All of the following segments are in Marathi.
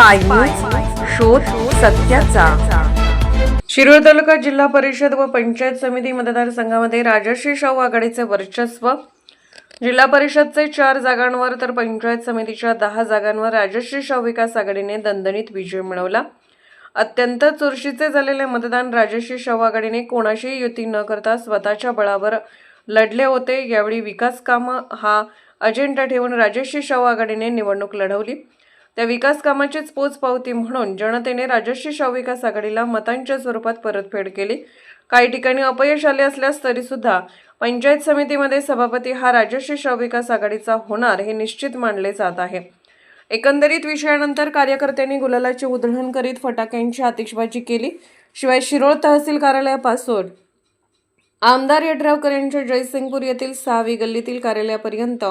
स्पाय न्यूज, शोध सत्याचा। शिरूर तालुका जिल्हा परिषद व पंचायत समिती मतदारसंघामध्ये राजश्री शाहू आघाडीचे वर्चस्व। जिल्हा परिषदचे 4 जागांवर तर पंचायत समितीच्या 10 जागांवर राजश्री शाहू विकास आघाडीने दणदणीत विजय मिळवला। अत्यंत चुरशीचे झालेले मतदान राजश्री शाहू आघाडीने कोणाशीही युती न करता स्वतःच्या बळावर लढले होते। यावेळी विकास कामं हा अजेंडा ठेवून राजश्री शाहू आघाडीने निवडणूक लढवली। त्या विकास कामाचीच पोचपावती म्हणून जनतेने राजश्री शाहू विकास आघाडीला मतांच्या स्वरूपात परतफेड केली। काही ठिकाणी अपयश आले असल्यास तरी सुद्धा पंचायत समितीमध्ये सभापती हा राजश्री शाहू विकास आघाडीचा होणार हे निश्चित मानले जात आहे। एकंदरीत विषयानंतर कार्यकर्त्यांनी गुलालाची उधळण करीत फटाक्यांची आतिषबाजी केली। शिवाय शिरोळ तहसील कार्यालयापासून आमदार यड्रावकर यांच्या जयसिंगपूर येथील 6वी गल्लीतील कार्यालयापर्यंत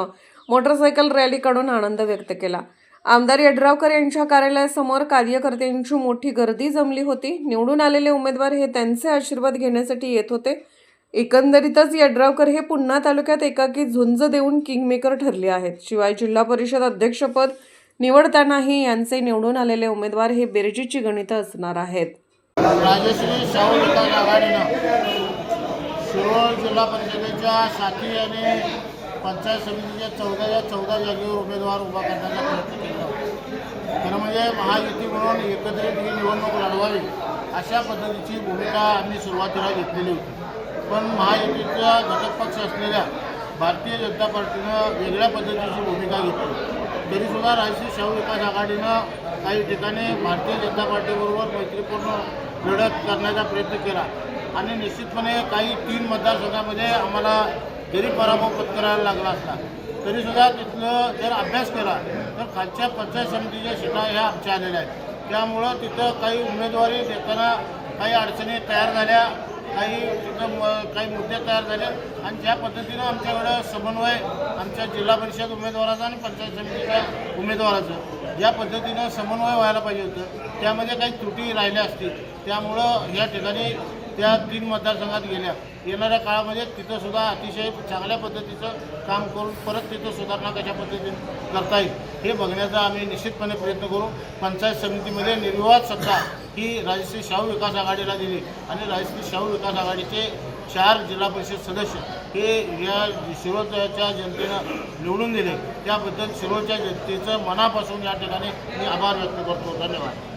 मोटरसायकल रॅली काढून आनंद व्यक्त केला। आमदार यड्रावकर यांच्या कार्यालयासमोर कार्यकर्त्यांची मोठी गर्दी जमली होती। निवडून आलेले उमेदवार हे त्यांचे आशीर्वाद घेण्यासाठी येत होते। एकंदरीतच यड्रावकर हे पुन्हा तालुक्यात एकाकी झुंज देऊन किंगमेकर ठरले आहेत। शिवाय जिल्हा परिषद अध्यक्षपद निवडतानाही यांचे निवडून आलेले उमेदवार हे बेरजेची गणितं असणार आहेत। राजश्री शाहू विकास आघाडीनं शिरोळ जिल्हा परिषदेच्या साथी आणि पंचायत समितीच्या 14 जागेवर उमेदवार उभा करण्याचा प्रयत्न केला। खरं म्हणजे महायुती म्हणून एकत्रित ही निवडणूक लढवावी अशा पद्धतीची भूमिका आम्ही सुरुवातीला घेतलेली होती। पण महायुतीचा घटक पक्ष असलेल्या भारतीय जनता पार्टीनं वेगळ्या पद्धतीची भूमिका घेतली। तरीसुद्धा राजश्री शाहू विकास आघाडीनं काही ठिकाणी भारतीय जनता पार्टीबरोबर मैत्रीपूर्ण लढत करण्याचा प्रयत्न केला आणि निश्चितपणे काही 3 मतदारसंघामध्ये आम्हाला जरी पराभव पत्करायला लागला असला तरीसुद्धा तिथलं जर अभ्यास केला तर खालच्या पंचायत समितीच्या सीटा ह्या आमच्या आलेल्या आहेत। त्यामुळं तिथं काही उमेदवारी देताना काही अडचणी तयार झाल्या, काही मुद्दे तयार झाले आणि ज्या पद्धतीनं आमच्याकडं समन्वय आमच्या जिल्हा परिषद उमेदवाराचा आणि पंचायत समितीच्या उमेदवाराचं ज्या पद्धतीनं समन्वय व्हायला पाहिजे होतं त्यामध्ये काही त्रुटी राहिल्या असतील। त्यामुळं या ठिकाणी त्या 3 मतदारसंघात गेल्या। येणाऱ्या काळामध्ये तिथंसुद्धा अतिशय चांगल्या पद्धतीचं काम करून परत तिथं सुधारणा कशा पद्धतीने करता येईल हे बघण्याचा आम्ही निश्चितपणे प्रयत्न करू। पंचायत समितीमध्ये निर्विवाद सत्ता ही राजश्री शाहू विकास आघाडीला दिली आणि राजश्री शाहू विकास आघाडीचे 4 जिल्हा परिषद सदस्य हे या शिरोळच्या जनतेनं निवडून दिले। त्याबद्दल शिरोळच्या जनतेचं मनापासून या ठिकाणी मी आभार व्यक्त करतो। धन्यवाद।